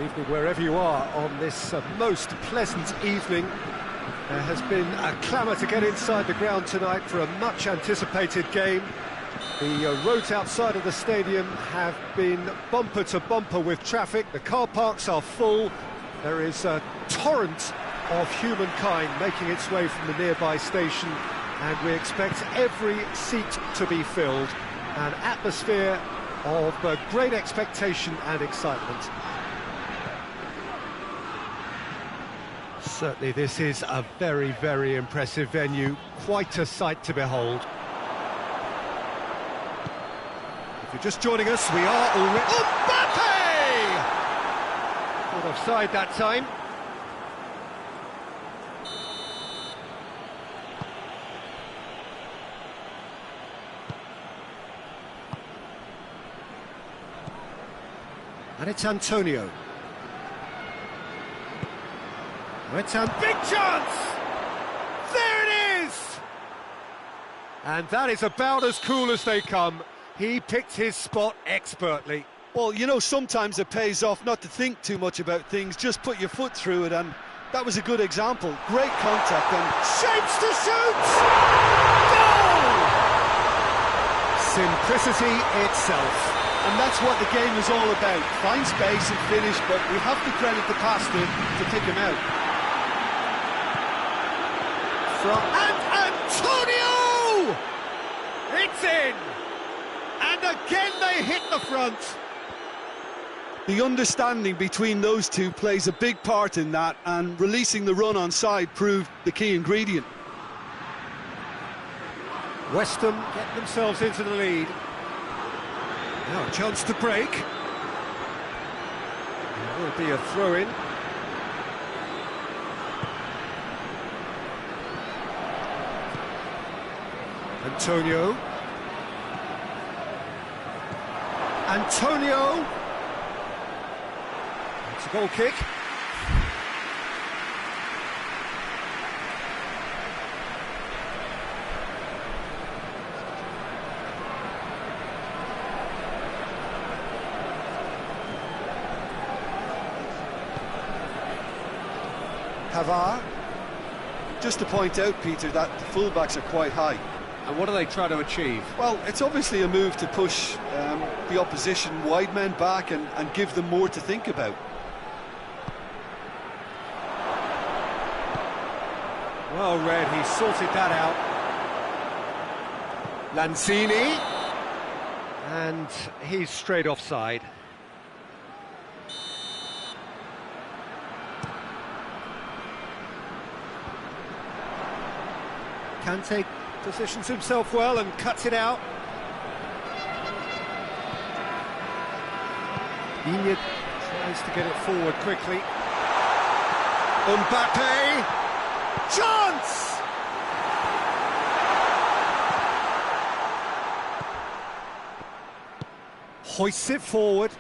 Evening wherever you are on this most pleasant evening. There has been a clamour to get inside the ground tonight for a much anticipated game. The roads outside of the stadium have been bumper to bumper with traffic. The car parks are full. There is a torrent of humankind making its way from the nearby station, and we expect every seat to be filled. An atmosphere of great expectation and excitement. Certainly this is a very, very impressive venue, quite a sight to behold. If you're just joining us, we are already... Mbappe! Caught offside that time. And it's Antonio. It's a big chance! There it is! And that is about as cool as they come. He picked his spot expertly. Well, you know, sometimes it pays off not to think too much about things, just put your foot through it, and that was a good example. Great contact and... Shapes to shoot! Goal! Simplicity itself. And that's what the game is all about. Find space and finish, but we have to credit the passer to pick him out. And Antonio! It's in! And again they hit the front. The understanding between those two plays a big part in that, and releasing the run on side proved the key ingredient. West Ham get themselves into the lead. Now a chance to break. There will be a throw-in. Antonio. It's a goal kick. Havar. Just to point out, Peter, that the fullbacks are quite high. And what do they try to achieve? Well, it's obviously a move to push the opposition wide men back and give them more to think about. Well read, he sorted that out. Lanzini. And he's straight offside. Kante positions himself well and cuts it out. Iñigo tries to get it forward quickly. Mbappe! Chance! Hoists it forward.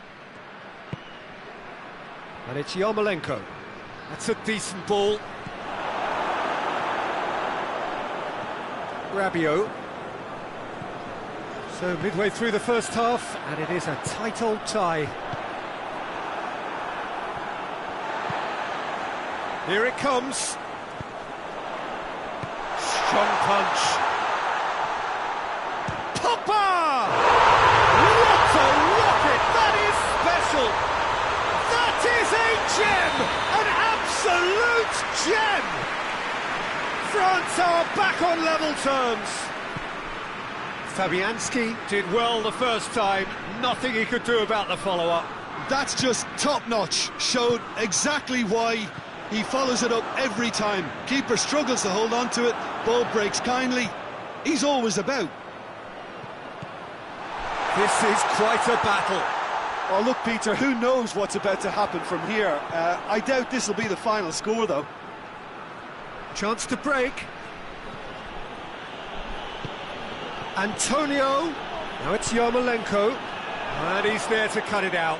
And it's Yarmolenko. That's a decent ball. Rabiot. So midway through the first half, and it is a tight old tie. Here it comes. Strong punch. Pogba! What a rocket! That is special! That is a gem! An absolute gem! France are back on level terms. Fabianski did well the first time. Nothing he could do about the follow-up. That's just top-notch. Showed exactly why he follows it up every time. Keeper struggles to hold on to it. Ball breaks kindly. He's always about. This is quite a battle. Oh, look, Peter, who knows what's about to happen from here? I doubt this will be the final score, though. Chance to break. Antonio. Now it's Yarmolenko. And he's there to cut it out.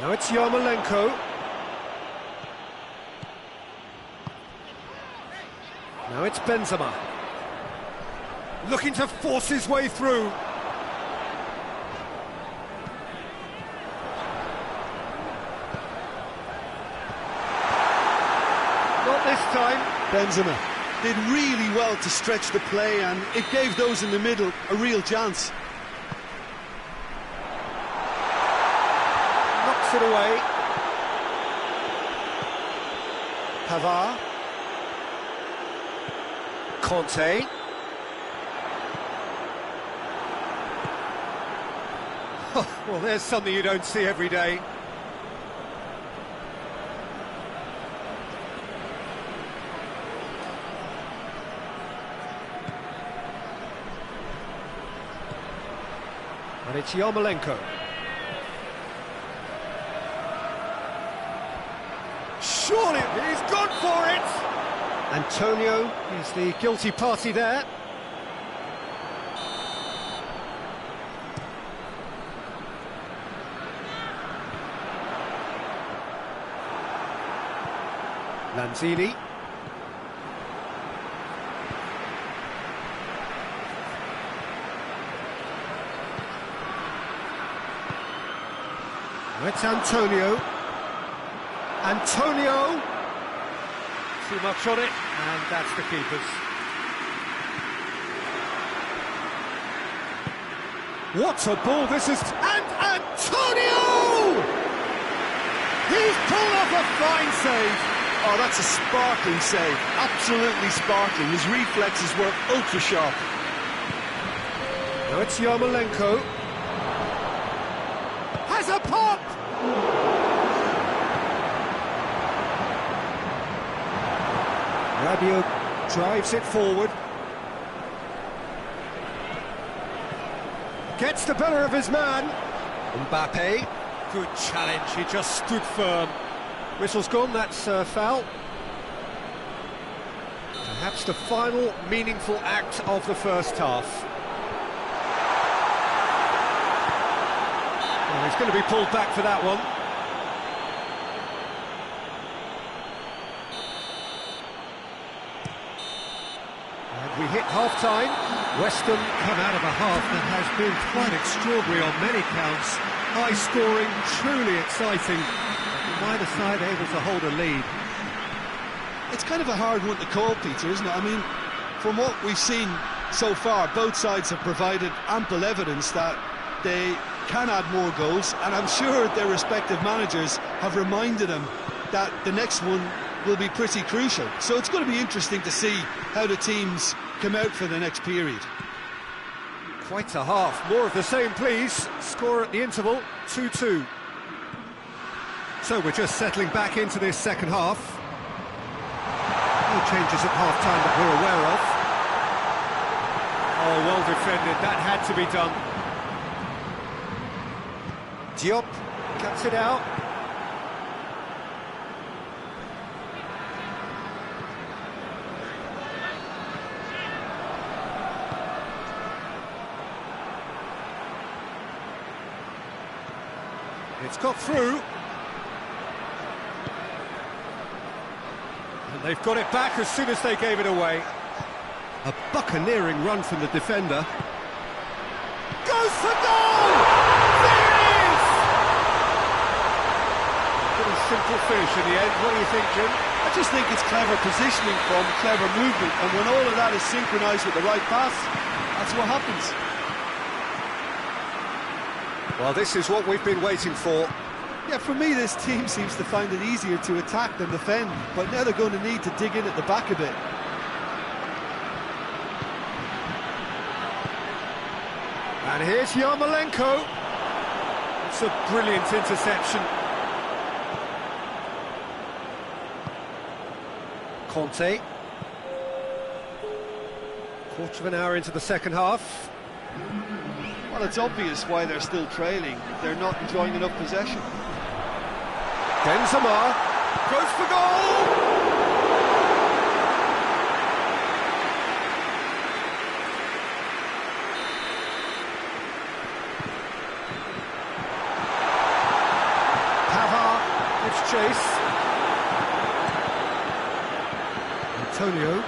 Now it's Yarmolenko. Now it's Benzema. Looking to force his way through. this time. Benzema did really well to stretch the play, and it gave those in the middle a real chance. Knocks it away. Pavard. Conte. Well, there's something you don't see every day. And it's Yarmolenko. Surely he's gone for it! Antonio is the guilty party there. Lanzini. It's Antonio. Antonio! Too much on it, and that's the keeper's. What a ball this is! And Antonio! He's pulled off a fine save! Oh, that's a sparkling save. Absolutely sparkling. His reflexes were ultra sharp. Now it's Yarmolenko. Has a pop! Rabiot drives it forward. Gets the better of his man. Mbappe. Good challenge, he just stood firm. Whistle's gone, that's foul. Perhaps the final meaningful act of the first half. Well, he's going to be pulled back for that one. And we hit half-time. West Ham come out of a half that has been quite extraordinary on many counts. High-scoring, truly exciting. Neither side able to hold a lead. It's kind of a hard one to call, Peter, isn't it? I mean, from what we've seen so far, both sides have provided ample evidence that they can add more goals, and I'm sure their respective managers have reminded them that the next one will be pretty crucial. So it's going to be interesting to see how the teams come out for the next period. Quite a half. More of the same, please. Score at the interval, 2-2. So we're just settling back into this second half. No changes at half-time that we're aware of. Oh, well defended, that had to be done. Diop cuts it out. It's got through. And they've got it back as soon as they gave it away. A buccaneering run from the defender. Goes for goal! There it is! Pretty simple finish in the end. What do you think, Jim? I just think it's clever positioning from clever movement, and when all of that is synchronised with the right pass, that's what happens. Well, this is what we've been waiting for. Yeah, for me, this team seems to find it easier to attack than defend, but now they're going to need to dig in at the back a bit. And here's Yarmolenko. It's a brilliant interception. Conte. Quarter of an hour into the second half. Well, it's obvious why they're still trailing. They're not enjoying enough possession. Benzema goes for goal! Pavard gives chase. Antonio.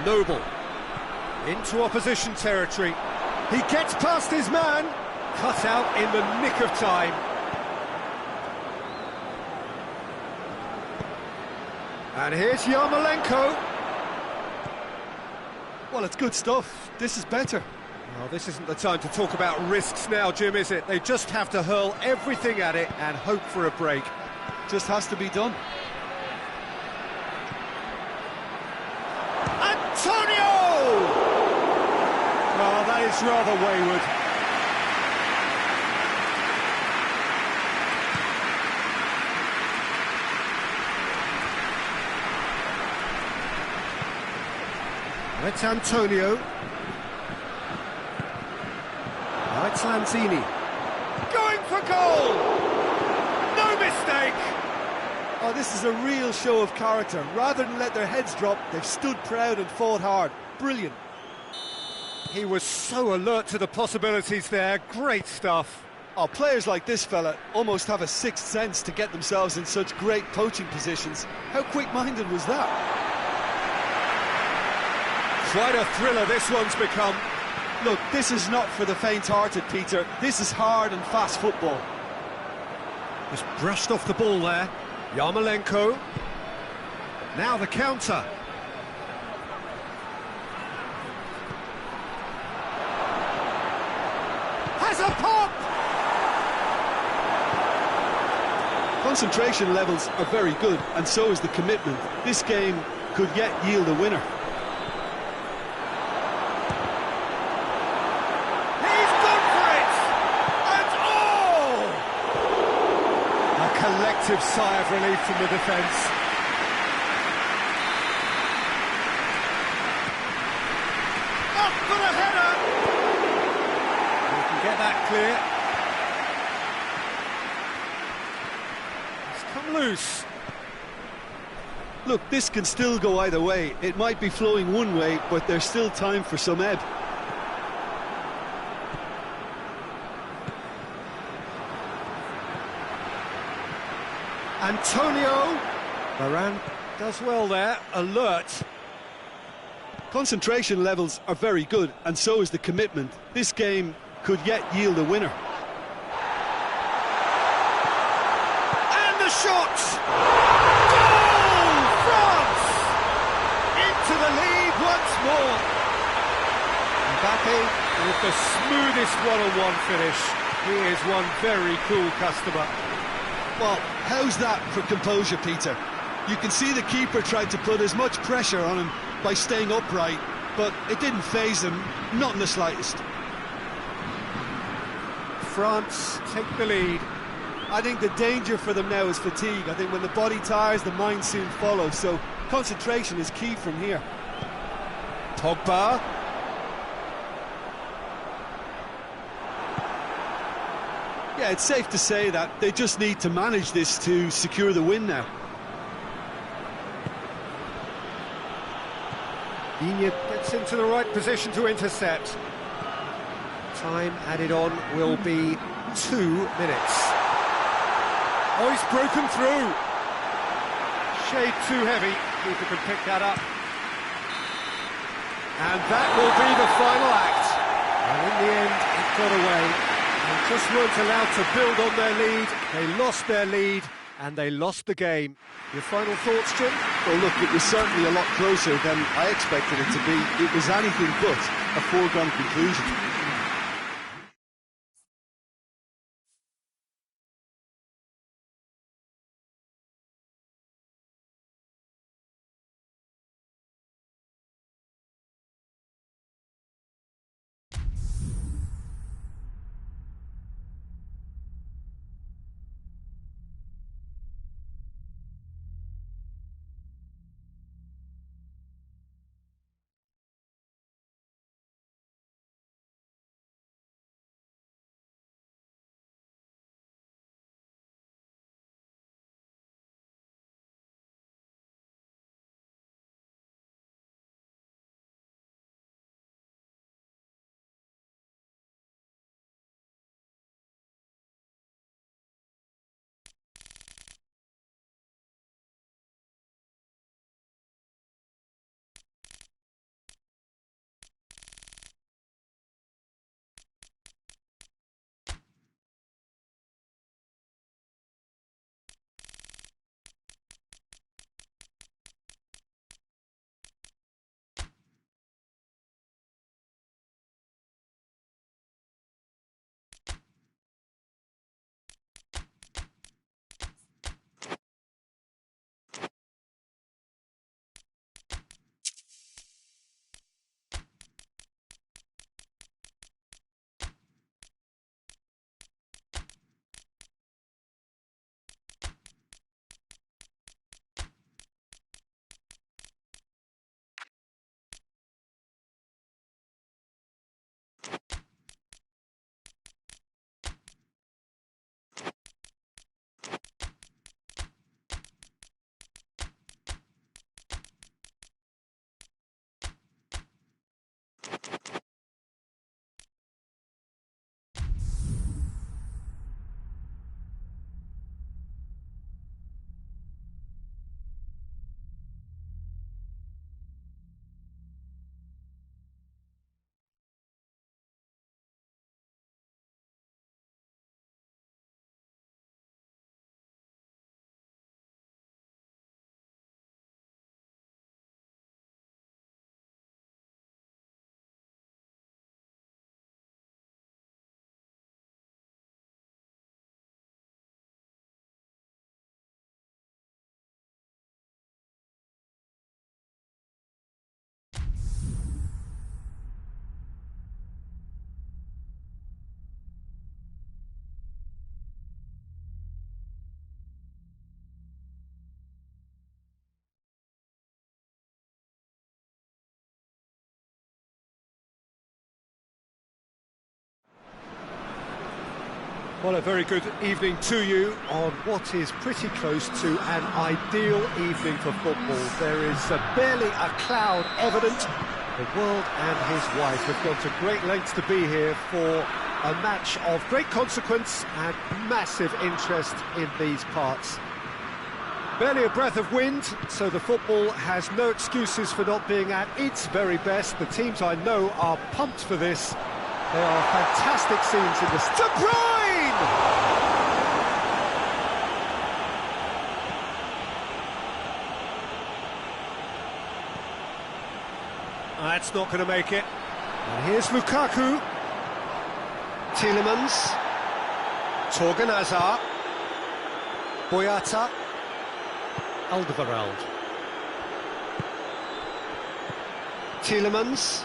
Noble into opposition territory. He gets past his man, cut out in the nick of time. And here's Yarmolenko. Well, it's good stuff. This is better. Well, this isn't the time to talk about risks now, Jim, is it? They just have to hurl everything at it and hope for a break. Just has to be done. Antonio! Well, that is rather wayward. It's Antonio. Now it's Lanzini. Going for goal! No mistake! Oh, this is a real show of character. Rather than let their heads drop, they've stood proud and fought hard. Brilliant. He was so alert to the possibilities there. Great stuff. Oh, players like this fella almost have a sixth sense to get themselves in such great poaching positions. How quick-minded was that? Quite a thriller this one's become. Look, this is not for the faint-hearted, Peter. This is hard and fast football. Just brushed off the ball there. Yarmolenko. Now the counter. Has a pop! Concentration levels are very good, and so is the commitment. This game could yet yield a winner. Collective sigh of relief from the defence. Up for the header! We can get that clear. It's come loose. Look, this can still go either way. It might be flowing one way, but there's still time for some ebb. Antonio. Varane does well there, alert. Concentration levels are very good, and so is the commitment. This game could yet yield a winner. And the shot! Goal! France! Into the lead once more. Mbappe with the smoothest one-on-one finish. He is one very cool customer. Well, how's that for composure, Peter? You can see the keeper tried to put as much pressure on him by staying upright, but it didn't faze him, not in the slightest. France take the lead. I think the danger for them now is fatigue. I think when the body tires, the mind soon follows, so concentration is key from here. Pogba. Yeah, it's safe to say that they just need to manage this to secure the win now. Digne gets into the right position to intercept. Time added on will be 2 minutes. Oh, he's broken through. Shade too heavy. Keeper can pick that up. And that will be the final act. And in the end, it got away. They just weren't allowed to build on their lead. They lost their lead, and they lost the game. Your final thoughts, Jim? Well, look, it was certainly a lot closer than I expected it to be. It was anything but a foregone conclusion. Well, a very good evening to you on what is pretty close to an ideal evening for football. There is barely a cloud evident. The world and his wife have gone to great lengths to be here for a match of great consequence and massive interest in these parts. Barely a breath of wind, so the football has no excuses for not being at its very best. The teams I know are pumped for this. They are fantastic scenes in this. De Bruyne! That's not going to make it. And here's Lukaku. Tielemans. Torgan Hazard. Boyata. Alderweireld. Tielemans.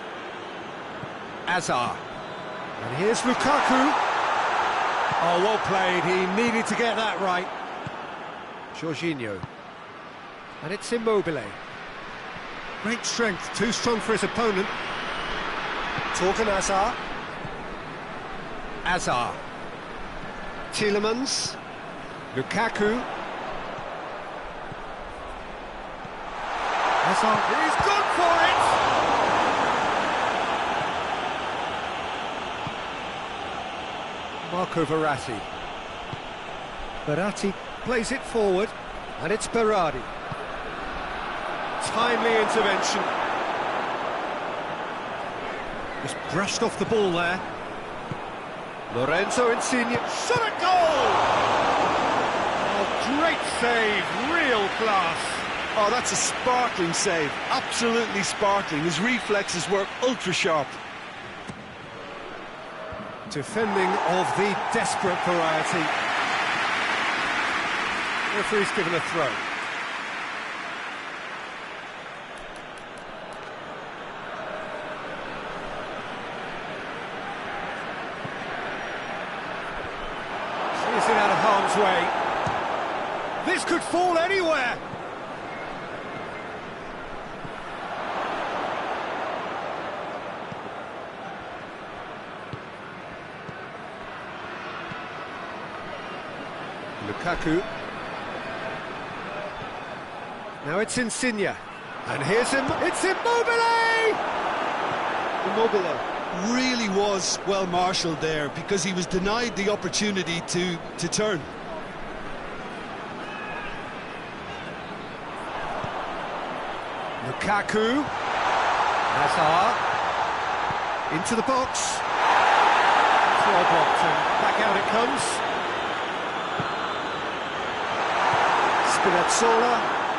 Hazard. And here's Lukaku. Oh, well played. He needed to get that right. Jorginho. And it's Immobile. Great strength, too strong for his opponent. Torgan Hazard. Hazard. Tielemans. Lukaku. Hazard. He's gone for it! Marco Verratti. Verratti plays it forward, and it's Berardi. Timely intervention. Just brushed off the ball there. Lorenzo Insigne. Shot at goal! Oh, great save, real class. Oh, that's a sparkling save, absolutely sparkling. His reflexes work ultra-sharp. Defending of the desperate variety. Referee's given a throw. Sees it out of harm's way. This could fall anywhere. Lukaku. Now it's Insigne. And here's him. It's Immobile! Immobile really was well marshalled there because he was denied the opportunity to turn. Lukaku. Hazard. Into the box. It's well blocked and back out it comes. Spinazzola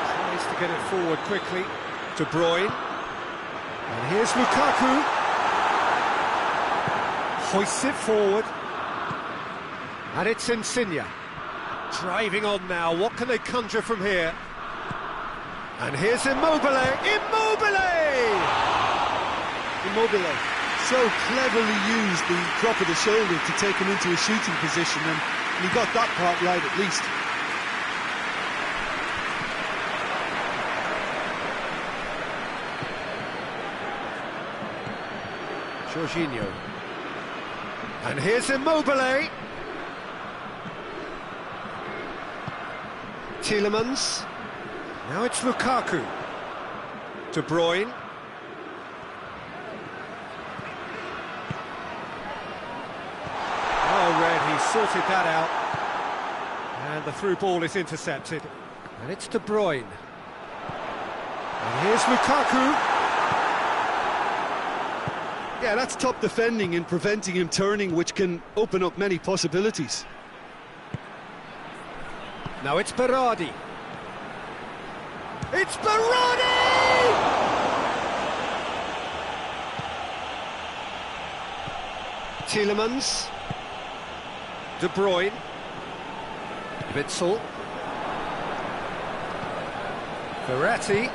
tries to get it forward quickly. De Bruyne. And here's Lukaku. Hoists it forward. And it's Insigne. Driving on now. What can they conjure from here? And here's Immobile. Immobile! Immobile so cleverly used the drop of the shoulder to take him into a shooting position, and he got that part right at least. Jorginho. And here's Immobile. Tielemans. Now it's Lukaku. De Bruyne. Oh, Red, he sorted that out. And the through ball is intercepted. And it's De Bruyne. And here's Lukaku. Yeah, that's top defending and preventing him turning, which can open up many possibilities. Now it's Berardi. It's Berardi! Tielemans. De Bruyne. Witsel. Verratti.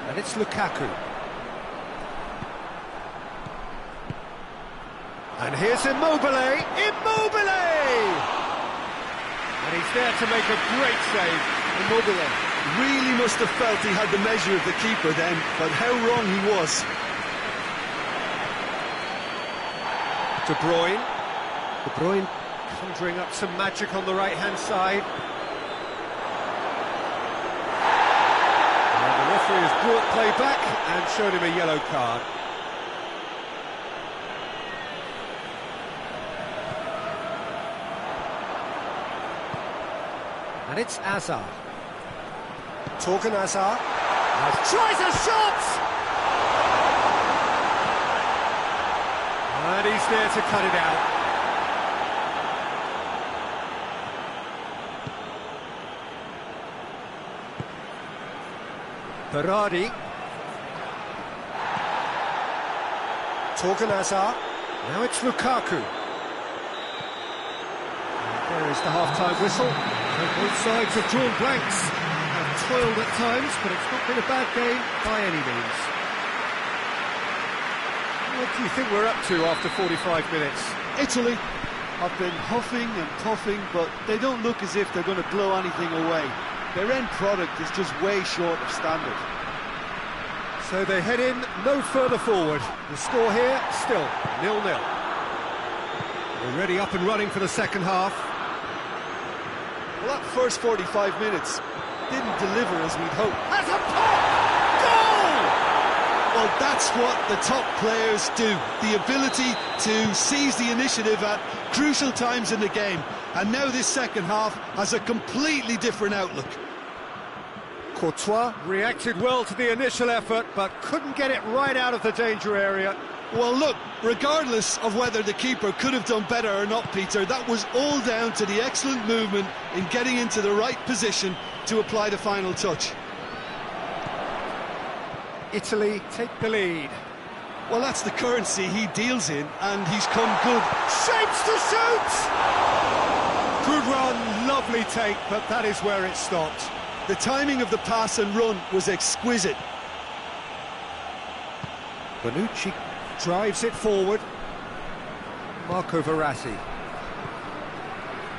And it's Lukaku. And here's Immobile! Immobile! And he's there to make a great save. Immobile really must have felt he had the measure of the keeper then, but how wrong he was. De Bruyne. De Bruyne conjuring up some magic on the right-hand side. And the referee has brought play back and shown him a yellow card. And it's Hazard. Torgan Hazard tries a shot! And he's there to cut it out. Berardi. Torgan Hazard. Now it's Lukaku. And there is the half-time whistle. So both sides have drawn blanks, have toiled at times, but it's not been a bad game by any means. What do you think we're up to after 45 minutes? Italy have been huffing and puffing, but they don't look as if they're going to blow anything away. Their end product is just way short of standard. So they head in no further forward. The score here, still 0-0. We're ready up and running for the second half. Well, that first 45 minutes didn't deliver as we'd hoped. Has a pop! Goal! Well, that's what the top players do. The ability to seize the initiative at crucial times in the game. And now this second half has a completely different outlook. Courtois reacted well to the initial effort, but couldn't get it right out of the danger area. Well, look, regardless of whether the keeper could have done better or not, Peter, that was all down to the excellent movement in getting into the right position to apply the final touch. Italy take the lead. Well, that's the currency he deals in, and he's come good. Shapes to shoot! Good run, lovely take, but that is where it stopped. The timing of the pass and run was exquisite. Bonucci drives it forward. Marco Verratti.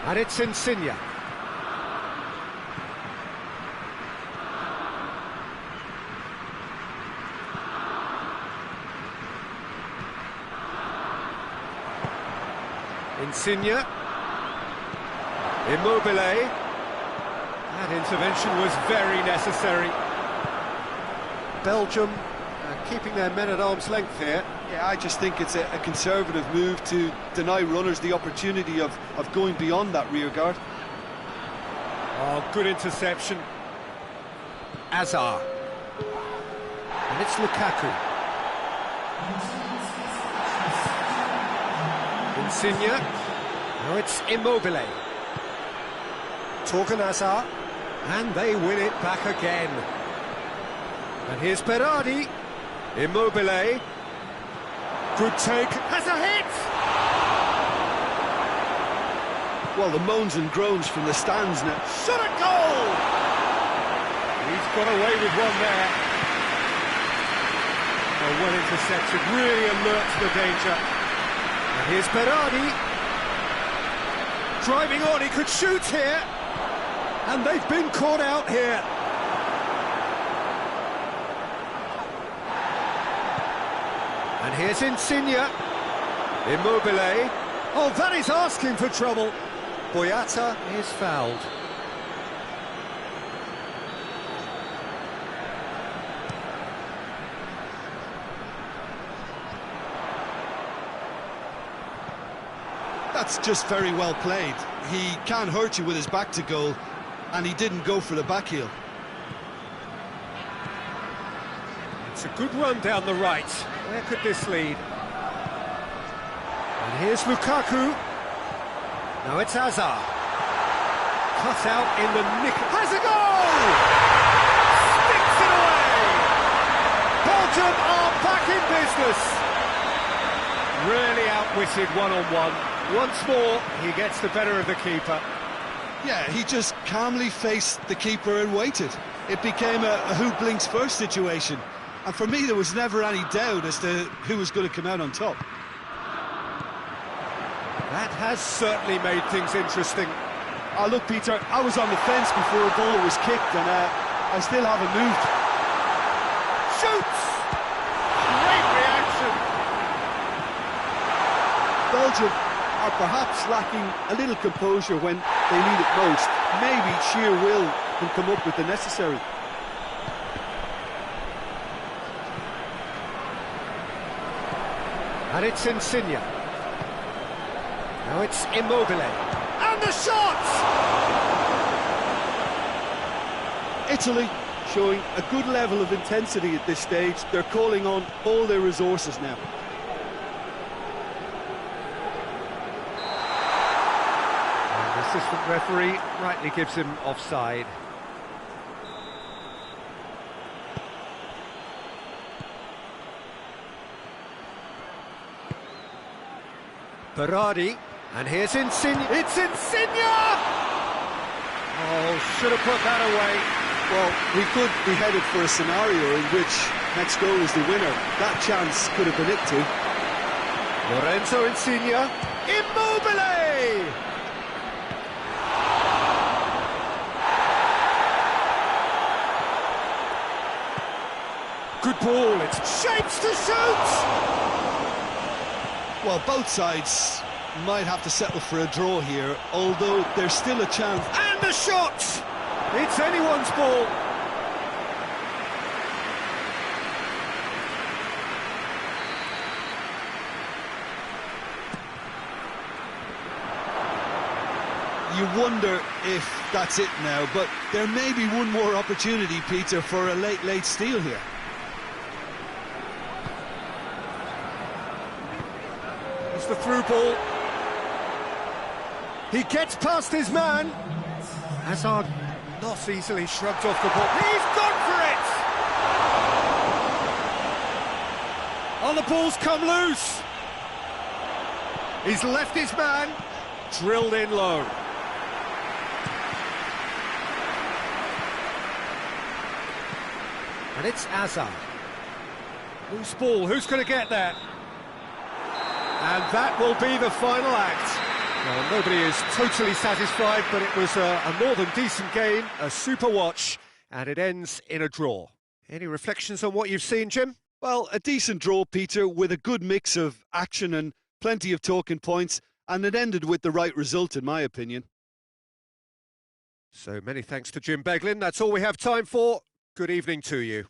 And it's Insigne. Insigne. Immobile. That intervention was very necessary. Belgium keeping their men at arm's length here. Yeah, I just think it's a conservative move to deny runners the opportunity of going beyond that rear guard. Oh, good interception. Hazard. And it's Lukaku. Insigne. Now it's Immobile. Torgan Hazard. And they win it back again. And here's Berardi. Immobile. Good take. Has a hit! Well, the moans and groans from the stands now. Shot a goal! He's got away with one there. Oh, well intercepted, really alert to the danger. And here's Berardi. Driving on, he could shoot here. And they've been caught out here. And here's Insigne. Immobile. Oh, that is asking for trouble. Boyata is fouled. That's just very well played. He can't hurt you with his back to goal, and he didn't go for the back heel. It's a good run down the right. Where could this lead? And here's Lukaku. Now it's Hazard. Cut out in the nick. Has a goal! Sticks it away! Belgium are back in business. Really outwitted one-on-one. Once more, he gets the better of the keeper. Yeah, he just calmly faced the keeper and waited. It became a who blinks first situation. And for me, there was never any doubt as to who was going to come out on top. That has certainly made things interesting. Oh, look, Peter, I was on the fence before a ball was kicked, and I still haven't moved. Shoots! Great reaction! Belgium are perhaps lacking a little composure when they need it most. Maybe sheer will can come up with the necessary. And it's Insigne. Now it's Immobile. And the shot! Italy showing a good level of intensity at this stage. They're calling on all their resources now. And the assistant referee rightly gives him offside. Berardi, and here's Insigne. It's Insigne! Oh, should have put that away. Well, we could be headed for a scenario in which next goal is the winner. That chance could have been it too. Lorenzo Insigne. Immobile! Good ball, it's shapes to shoot! Well, both sides might have to settle for a draw here, although there's still a chance. And the shot! It's anyone's ball. You wonder if that's it now, but there may be one more opportunity, Peter, for a late steal here. It's the through ball. He gets past his man. Hazard not easily shrugged off the ball. He's gone for it! Oh, the ball's come loose. He's left his man. Drilled in low. And it's Hazard. Loose ball, who's going to get there? And that will be the final act. Well, nobody is totally satisfied, but it was a more than decent game, a super watch, and it ends in a draw. Any reflections on what you've seen, Jim? Well, a decent draw, Peter, with a good mix of action and plenty of talking points, and it ended with the right result, in my opinion. So many thanks to Jim Beglin. That's all we have time for. Good evening to you.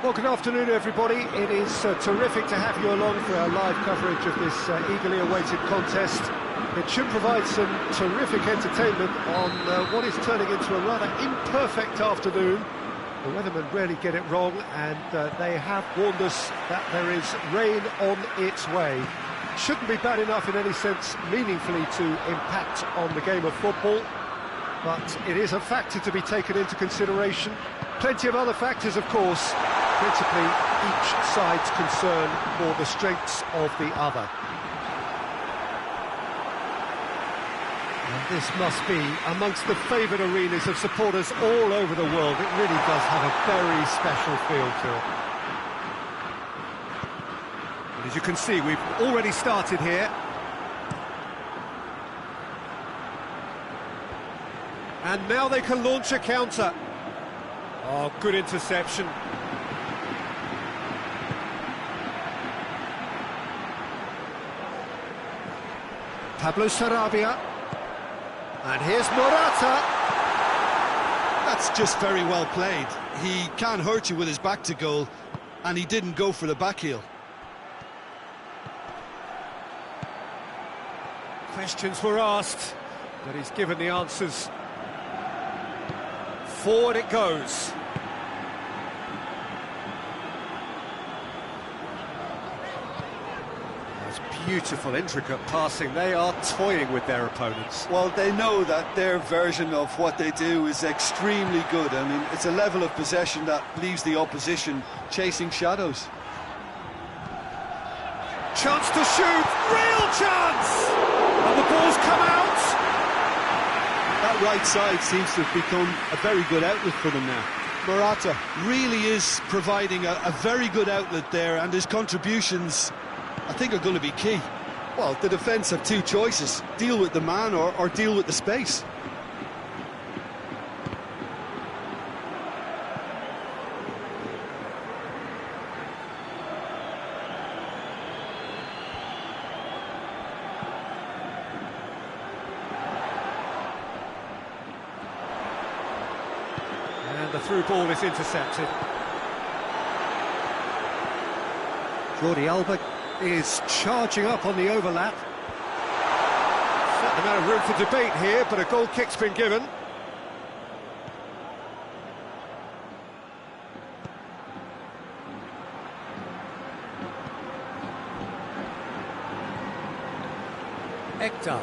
Well, good afternoon, everybody. It is terrific to have you along for our live coverage of this eagerly awaited contest. It should provide some terrific entertainment on what is turning into a rather imperfect afternoon. The weathermen rarely get it wrong, and they have warned us that there is rain on its way. Shouldn't be bad enough in any sense meaningfully to impact on the game of football, but it is a factor to be taken into consideration. Plenty of other factors, of course, principally each side's concern for the strengths of the other. And this must be amongst the favoured arenas of supporters all over the world. It really does have a very special feel to it. And as you can see, we've already started here. And now they can launch a counter. Oh, good interception. Pablo Sarabia. And here's Morata. That's just very well played. He can't hurt you with his back to goal, and he didn't go for the back heel. Questions were asked, but he's given the answers. Forward it goes. Beautiful, intricate passing. They are toying with their opponents. Well, they know that their version of what they do is extremely good. I mean, it's a level of possession that leaves the opposition chasing shadows. Chance to shoot, real chance! And the ball's come out! That right side seems to have become a very good outlet for them now. Morata really is providing a very good outlet there, and his contributions, I think, are going to be key. Well, the defence have two choices: deal with the man or deal with the space. And the through ball is intercepted. Jordi Alba is charging up on the overlap. Certain amount of room for debate here, but a goal kick's been given. Ekdal.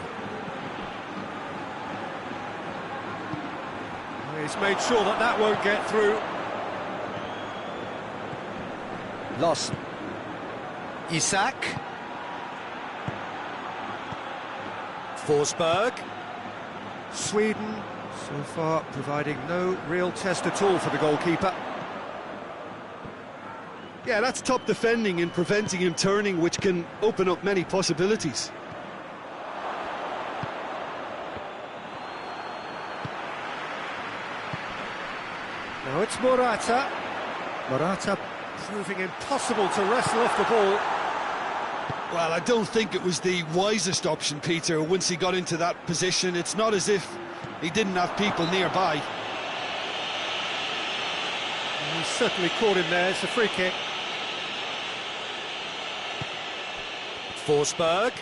He's made sure that that won't get through. Lost. Isak. Forsberg. Sweden, so far, providing no real test at all for the goalkeeper. Yeah, that's top defending and preventing him turning, which can open up many possibilities. Now it's Morata. Morata proving impossible to wrestle off the ball. Well, I don't think it was the wisest option, Peter, once he got into that position. It's not as if he didn't have people nearby. He's certainly caught him there. It's a free kick. Forsberg.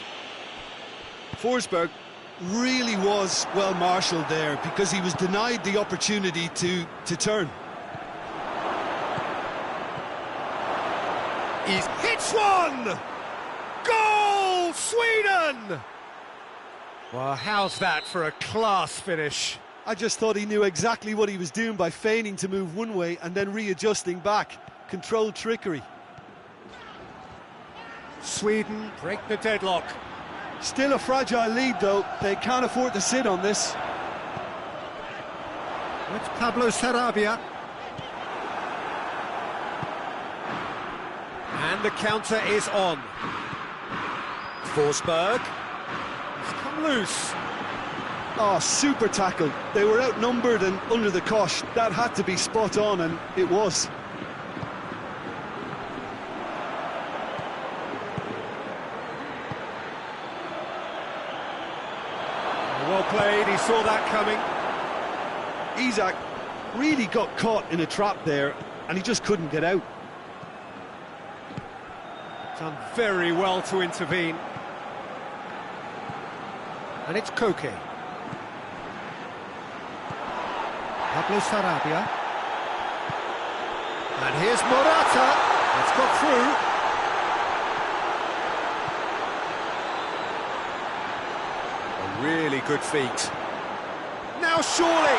Forsberg really was well marshalled there because he was denied the opportunity to turn. He's hits one! Goal! Sweden! Well, how's that for a class finish? I just thought he knew exactly what he was doing by feigning to move one way and then readjusting back. Controlled trickery. Sweden break the deadlock. Still a fragile lead, though. They can't afford to sit on this. It's Pablo Sarabia. And the counter is on. Forsberg. He's come loose. Oh, super tackle. They were outnumbered and under the cosh. That had to be spot on, and it was. Well played, he saw that coming. Isak really got caught in a trap there, and he just couldn't get out. Done very well to intervene. And it's Koke. Pablo Sarabia. And here's Morata. It's got through. A really good feat. Now surely!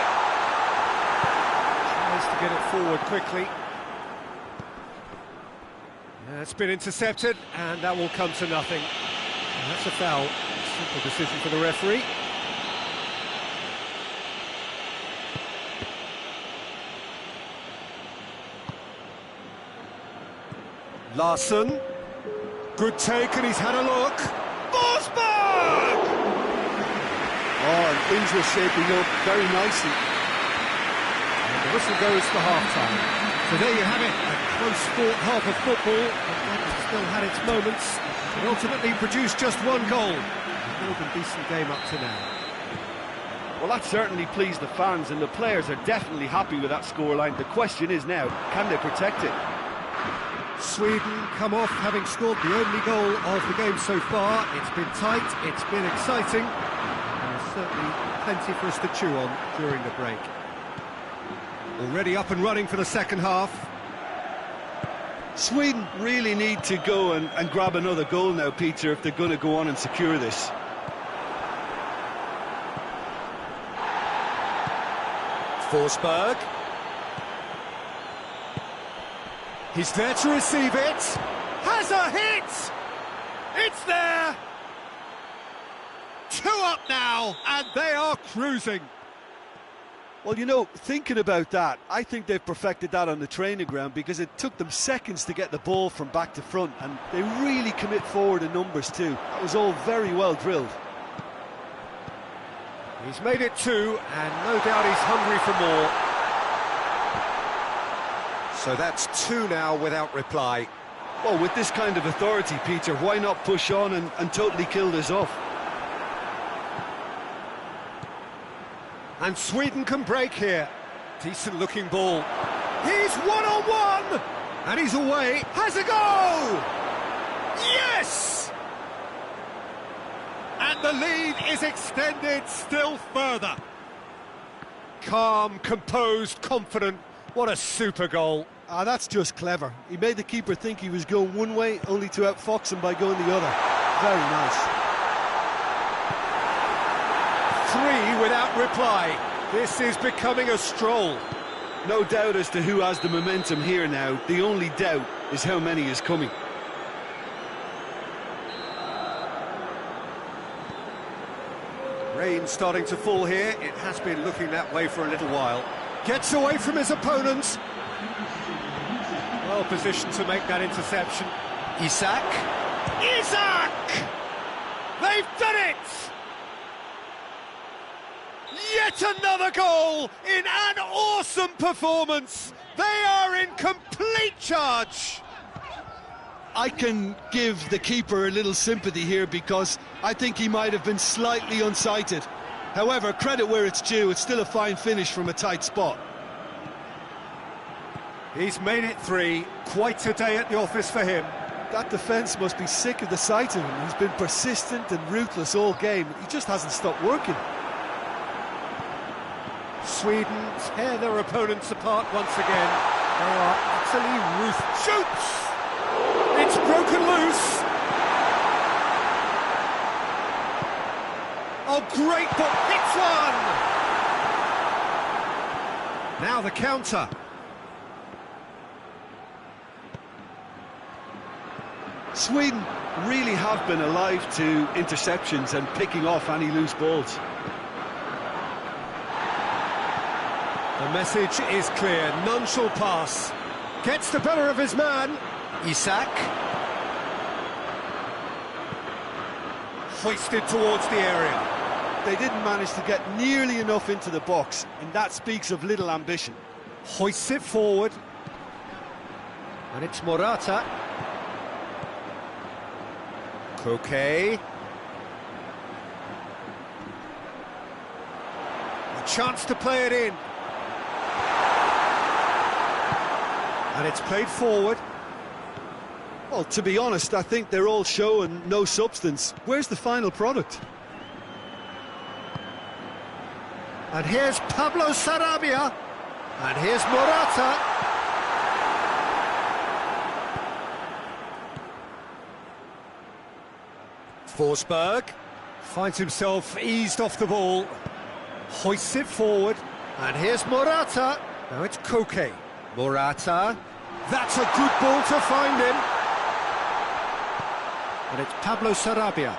Tries to get it forward quickly. It's been intercepted, and that will come to nothing. And that's a foul. Simple decision for the referee. Larsson. Good take, and he's had a look. Forsberg! Oh, and things were shaping up very nicely. And the whistle goes for half-time. So there you have it, a close-fought half of football, but still had its moments. It ultimately produced just one goal. A more than decent game up to now. Well, that certainly pleased the fans, and the players are definitely happy with that scoreline. The question is now, can they protect it? Sweden come off having scored the only goal of the game so far. It's been tight, it's been exciting. There's certainly plenty for us to chew on during the break. Already up and running for the second half. Sweden really need to go and grab another goal now, Peter, if they're going to go on and secure this. Forsberg. He's there to receive it. Has a hit! It's there! 2 up now, and they are cruising. Well, you know, thinking about that, I think they've perfected that on the training ground because it took them seconds to get the ball from back to front, and they really commit forward in numbers too. That was all very well drilled. He's made it 2, and no doubt he's hungry for more. So that's 2 now without reply. Well, with this kind of authority, Peter, why not push on and totally kill this off? And Sweden can break here. Decent looking ball. He's one-on-one! And he's away. Has a go! Yes! And the lead is extended still further. Calm, composed, confident. What a super goal. Ah, that's just clever. He made the keeper think he was going one way, only to outfox him by going the other. Very nice. 3 without reply. This is becoming a stroll. No doubt as to who has the momentum here now. The only doubt is how many is coming. Rain starting to fall here. It has been looking that way for a little while. Gets away from his opponents. Well positioned to make that interception. Isak. Isak! They've done it! Yet another goal in an awesome performance. They are in complete charge. I can give the keeper a little sympathy here because I think he might have been slightly unsighted. However, credit where it's due, it's still a fine finish from a tight spot. He's made it 3. Quite a day at the office for him. That defence must be sick of the sight of him. He's been persistent and ruthless all game. He just hasn't stopped working. Sweden tear their opponents apart once again. They are utterly ruthless. Shoots! It's broken loose. Oh, great ball. Hits one! Now the counter. Sweden really have been alive to interceptions and picking off any loose balls. The message is clear, none shall pass. Gets the better of his man. Isak. Hoisted towards the area. They didn't manage to get nearly enough into the box, and that speaks of little ambition. Hoists it forward. And it's Morata. Koke. A chance to play it in. And it's played forward. Well, to be honest, I think they're all show and no substance. Where's the final product? And here's Pablo Sarabia. And here's Morata. Forsberg finds himself eased off the ball. Hoists it forward. And here's Morata. Now it's Koke. Morata. That's a good ball to find him. And it's Pablo Sarabia.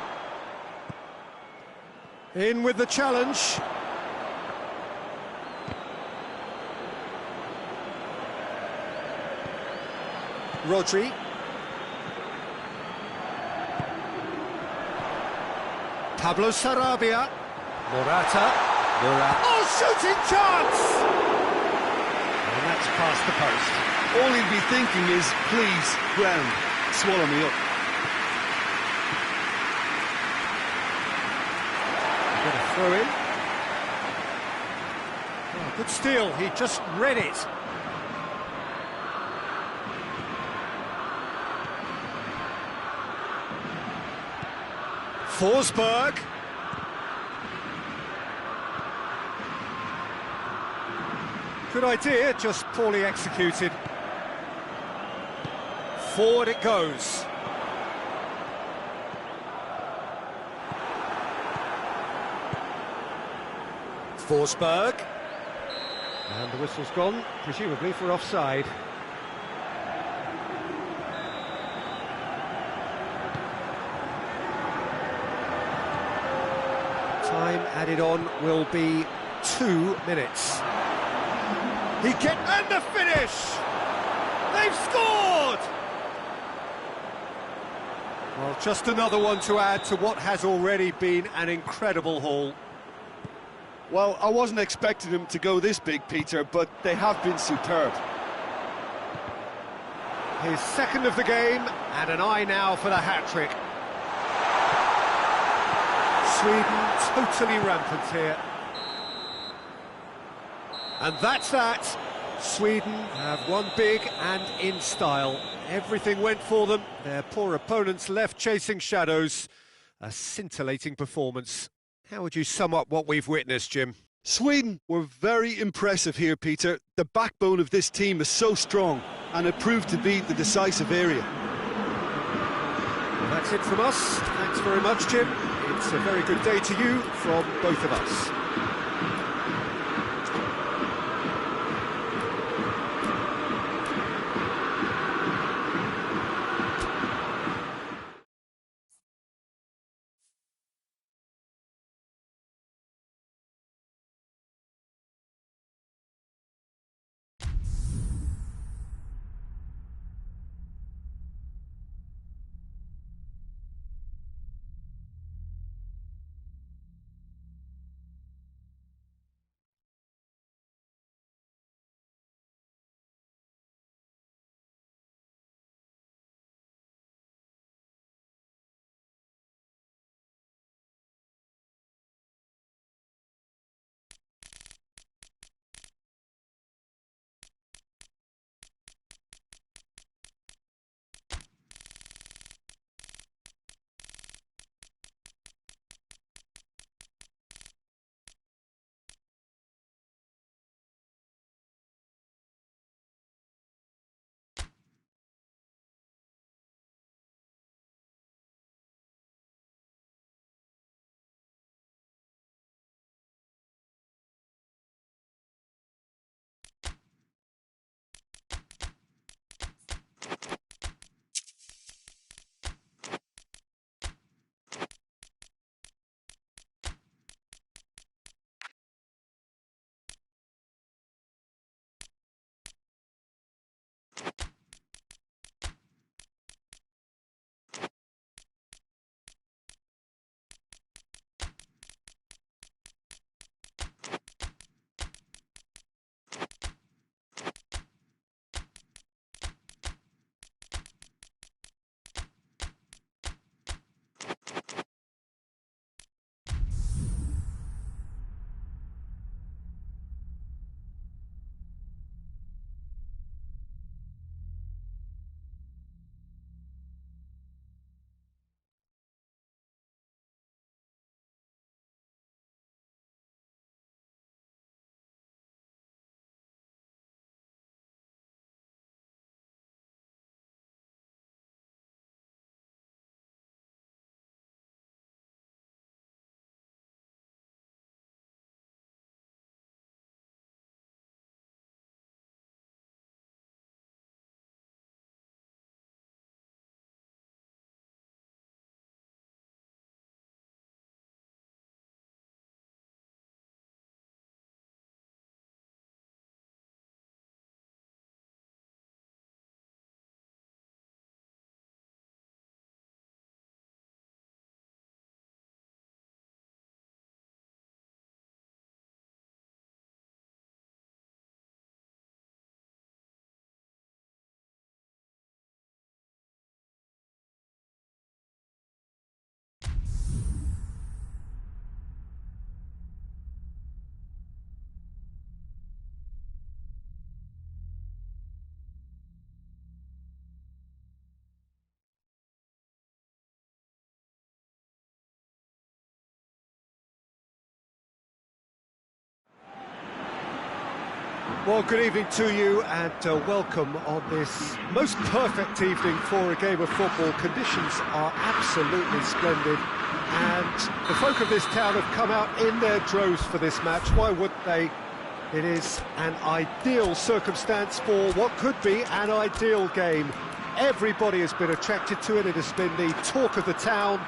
In with the challenge. Rodri. Pablo Sarabia. Morata. Oh, shooting chance! And that's past the post. All he'll be thinking is, please, ground, swallow me up. Got a throw in. Oh, good steal, he just read it. Forsberg. Good idea, just poorly executed. Forward it goes. Forsberg. And the whistle's gone, presumably for offside. Time added on will be 2 minutes. And the finish! They've scored! Well, just another one to add to what has already been an incredible haul. Well, I wasn't expecting them to go this big, Peter, but they have been superb. His second of the game, and an eye now for the hat-trick. Sweden totally rampant here. And that's that. Sweden have won big and in style. Everything went for them. Their poor opponents left chasing shadows. A scintillating performance. How would you sum up what we've witnessed, Jim? Sweden were very impressive here, Peter. The backbone of this team is so strong, and it proved to be the decisive area. Well, that's it from us. Thanks very much, Jim. It's a very good day to you from both of us. Well, good evening to you and welcome on this most perfect evening for a game of football. Conditions are absolutely splendid and the folk of this town have come out in their droves for this match. Why wouldn't they? It is an ideal circumstance for what could be an ideal game. Everybody has been attracted to it. It has been the talk of the town,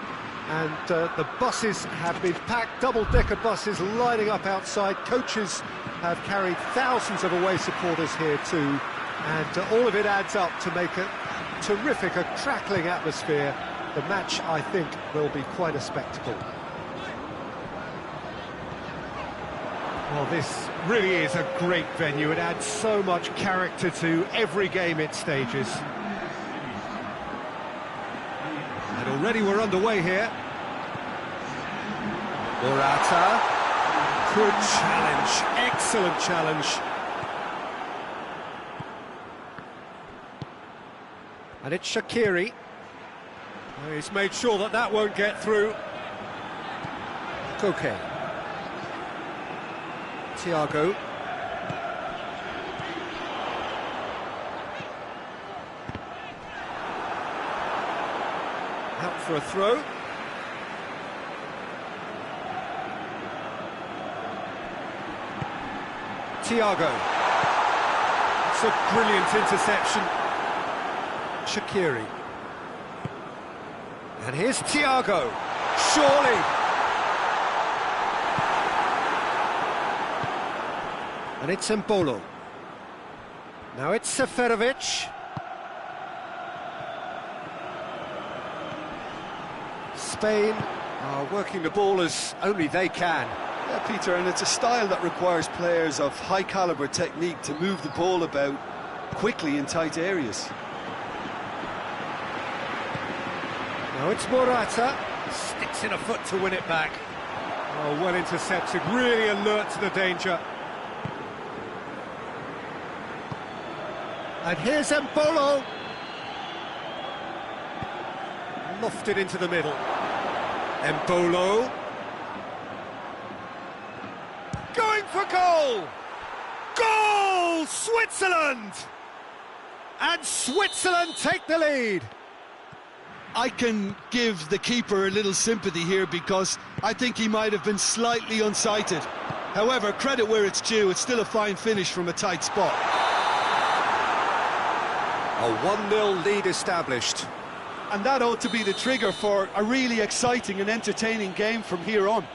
and the buses have been packed, double-decker buses lining up outside. Coaches have carried thousands of away supporters here too, and all of it adds up to make a terrific, a crackling atmosphere. The match, I think, will be quite a spectacle. Well, this really is a great venue. It adds so much character to every game it stages. And already we're underway here. Morata. Good challenge. Excellent challenge. And it's Shaqiri. He's made sure that that won't get through. Koke. Thiago. Out for a throw. Thiago. It's a brilliant interception. Shaqiri. And here's Thiago. Surely. And it's Embolo. Now it's Seferovic. Spain are working the ball as only they can. Yeah, Peter, and it's a style that requires players of high-caliber technique to move the ball about quickly in tight areas. Now it's Morata. Sticks in a foot to win it back. Oh, well intercepted, really alert to the danger. And here's Embolo. Lofted into the middle. Embolo. Going for goal! Goal! Switzerland! And Switzerland take the lead. I can give the keeper a little sympathy here because I think he might have been slightly unsighted. However, credit where it's due, it's still a fine finish from a tight spot. A 1-0 lead established. And that ought to be the trigger for a really exciting and entertaining game from here on.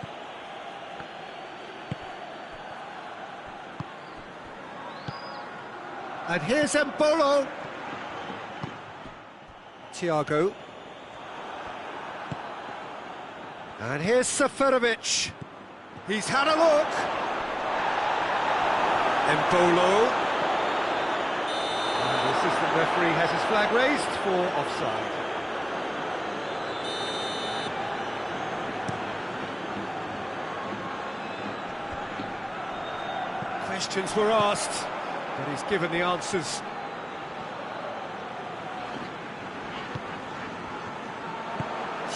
And here's Embolo. Thiago. And here's Seferovic. He's had a look. Embolo. And the assistant referee has his flag raised for offside. Questions were asked, but he's given the answers.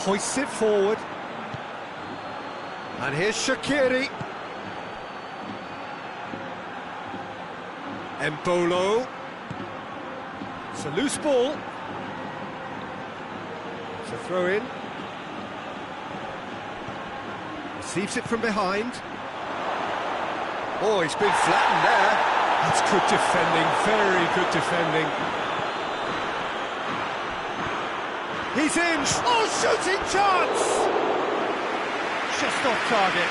Hoists it forward. And here's Shaqiri. Embolo. It's a loose ball. It's a throw in. Receives it from behind. Oh, he's been flattened there. That's good defending, very good defending. He's in. Oh, shooting chance! Just off target.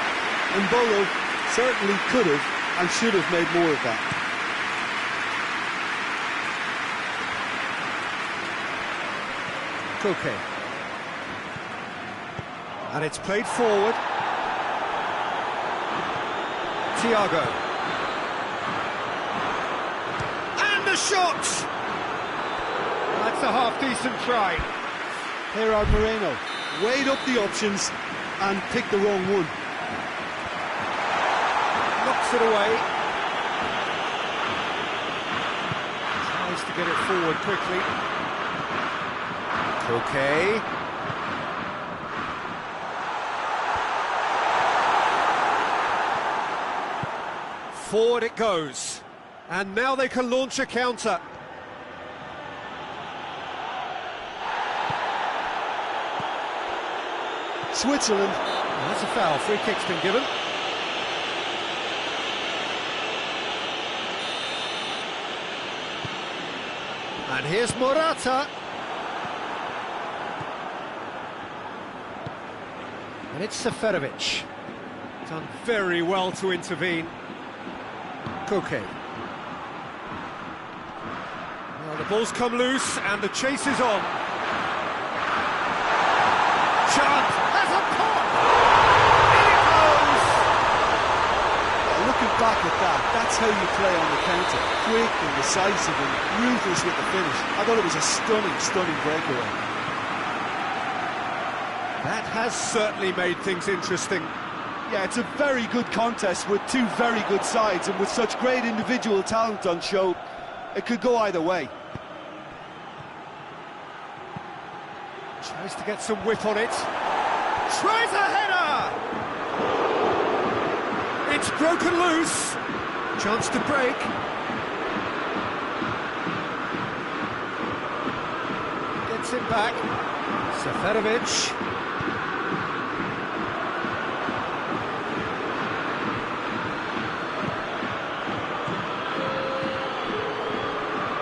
Embolo certainly could have and should have made more of that. Koke. And it's played forward. Thiago. And the shot! That's a half-decent try. Gerard Moreno weighed up the options and picked the wrong one. Knocks it away. Tries to get it forward quickly. Koke. Forward it goes. And now they can launch a counter. Switzerland. And that's a foul. Free kick's been given. And here's Morata. And it's Seferovic. Done very well to intervene. Koke. Well, the ball's come loose and the chase is on. Chant has a pop! In it goes! Looking back at that, that's how you play on the counter. Quick and decisive and ruthless with the finish. I thought it was a stunning, stunning breakaway. That has certainly made things interesting. Yeah, it's a very good contest with two very good sides, and with such great individual talent on show, it could go either way. Tries to get some whip on it. Tries a header! It's broken loose. Chance to break. Gets it back. Seferovic.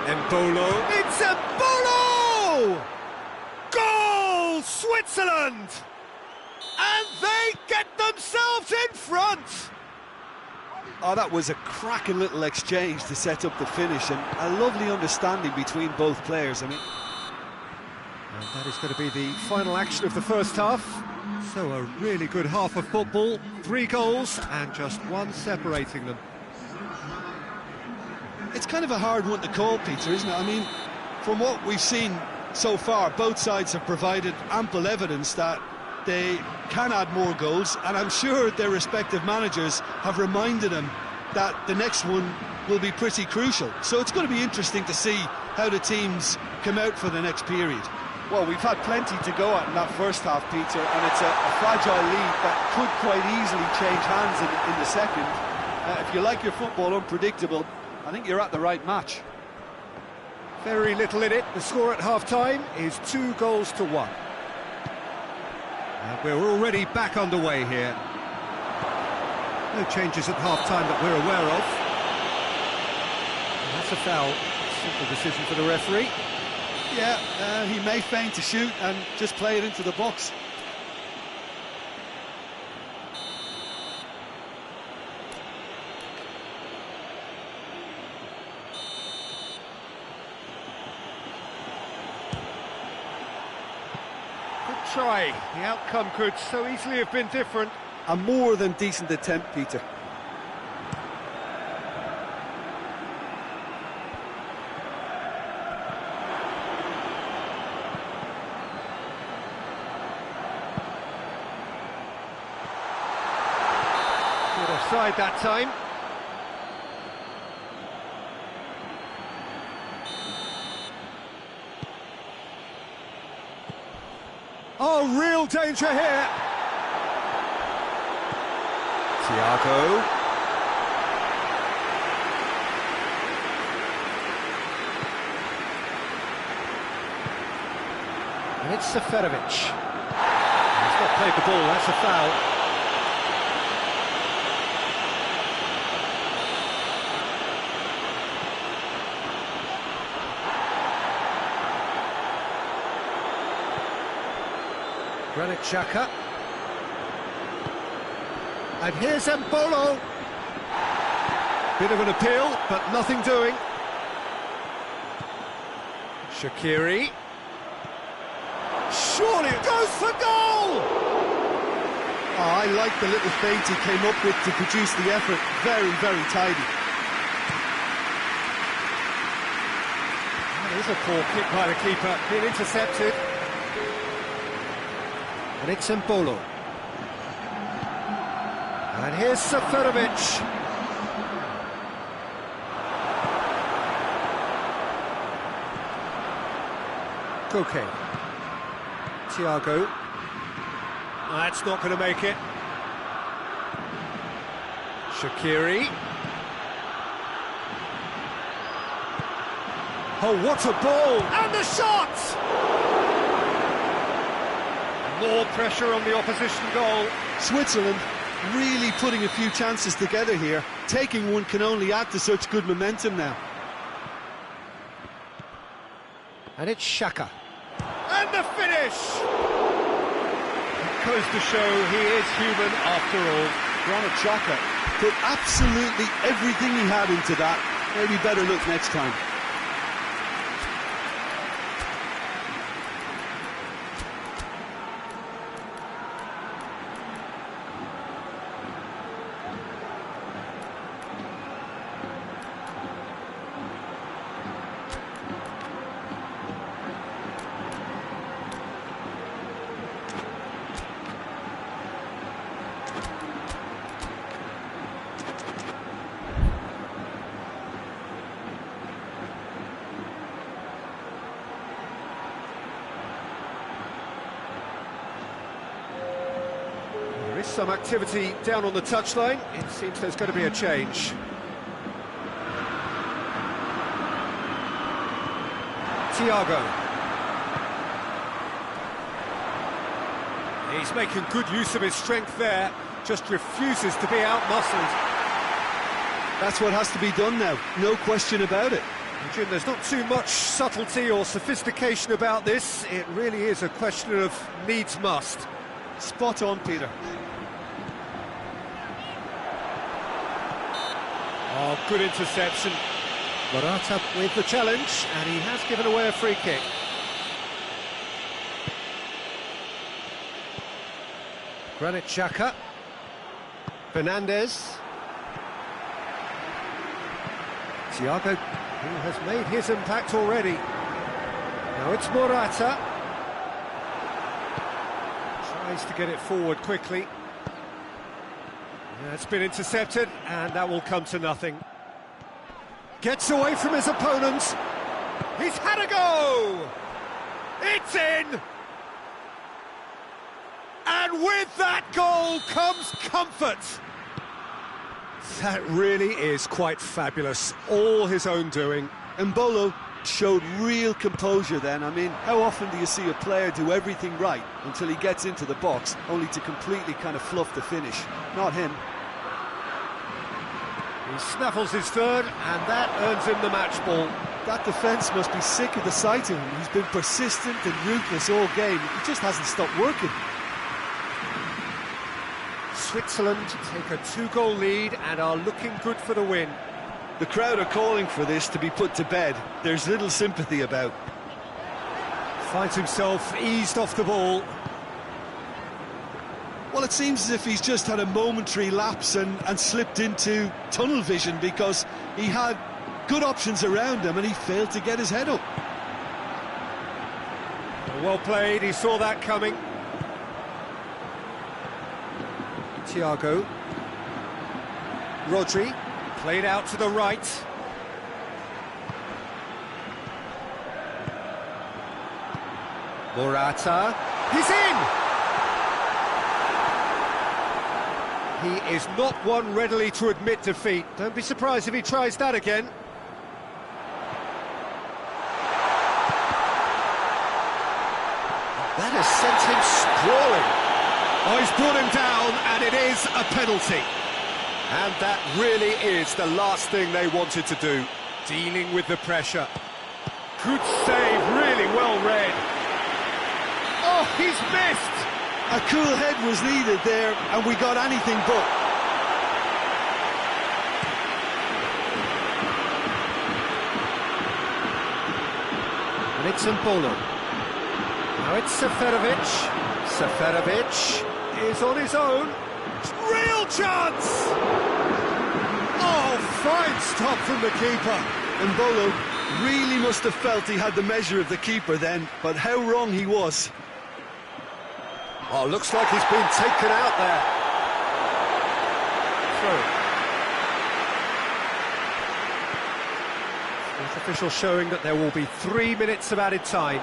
Embolo. It's Embolo! Goal! Switzerland! And they get themselves in front! Oh, that was a cracking little exchange to set up the finish, and a lovely understanding between both players. I mean, and that is going to be the final action of the first half. So a really good half of football, 3 goals and just one separating them. it's kind of a hard one to call, Peter, isn't it? I mean, from what we've seen so far, both sides have provided ample evidence that they can add more goals, and I'm sure their respective managers have reminded them that the next one will be pretty crucial. So it's going to be interesting to see how the teams come out for the next period. Well, we've had plenty to go at in that first half, Peter, and it's a fragile lead that could quite easily change hands in the second. If you like your football unpredictable, I think you're at the right match. Very little in it. The score at half-time is 2-1. And we're already back underway here. No changes at half-time that we're aware of. And that's a foul. Simple decision for the referee. Yeah, he may feign to shoot and just play it into the box. Good try. The outcome could so easily have been different. A more than decent attempt, Peter. Good offside that time. Oh, real danger here. Thiago. And it's Seferovic. He's not played the ball, that's a foul. Granit Xhaka. And here's Embolo. Bit of an appeal, but nothing doing. Shaqiri. Surely it goes for goal! Oh, I like the little feint he came up with to produce the effort. Very, very tidy. That is a poor kick by the keeper, being intercepted. And it's Embolo. And here's Seferovic. Koke. Thiago. That's not going to make it. Shaqiri. Oh, what a ball! And the shot! More pressure on the opposition goal. Switzerland really putting a few chances together here. Taking one can only add to such good momentum now. And it's Xhaka. And the finish! It goes to show he is human after all. Granit Xhaka Put absolutely everything he had into that. Maybe better look next time. Some activity down on the touchline. It seems there's going to be a change. Thiago. He's making good use of his strength there, just refuses to be outmuscled. That's what has to be done now, no question about it. Jim, there's not too much subtlety or sophistication about this. It really is a question of needs must. Spot on, Peter. Oh, good interception. Morata with the challenge, and he has given away a free kick. Granit Xhaka. Fernandes. Thiago, who has made his impact already. Now it's Morata. Tries to get it forward quickly. Yeah, it's been intercepted, and that will come to nothing. Gets away from his opponents. He's had a go! It's in! And with that goal comes comfort. That really is quite fabulous. All his own doing. Mbolo showed real composure then. I mean, how often do you see a player do everything right until he gets into the box, only to completely kind of fluff the finish? Not him. He snaffles his third, and that earns him the match ball. That defence must be sick of the sight of him. He's been persistent and ruthless all game. He just hasn't stopped working. Switzerland take a 2-goal lead and are looking good for the win. The crowd are calling for this to be put to bed. There's little sympathy about. Finds himself eased off the ball. Well, it seems as if he's just had a momentary lapse and slipped into tunnel vision, because he had good options around him and he failed to get his head up. Well played, he saw that coming. Thiago. Rodri, played out to the right. Morata, he's in! He is not one readily to admit defeat. Don't be surprised if he tries that again. That has sent him sprawling. Oh, he's brought him down, and it is a penalty. And that really is the last thing they wanted to do, dealing with the pressure. Good save, really well read. Oh, he's missed! A cool head was needed there, and we got anything but. And it's Mbolo. Now it's Seferovic. Seferovic is on his own. Real chance! Oh, fine stop from the keeper. Mbolo really must have felt he had the measure of the keeper then, but how wrong he was. Oh, looks like he's been taken out there. Through. Fourth official showing that there will be 3 minutes of added time.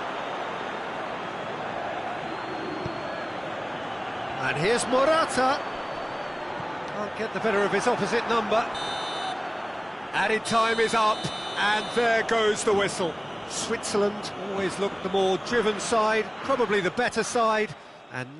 And here's Morata. Can't get the better of his opposite number. Added time is up, and there goes the whistle. Switzerland always looked the more driven side, probably the better side, and no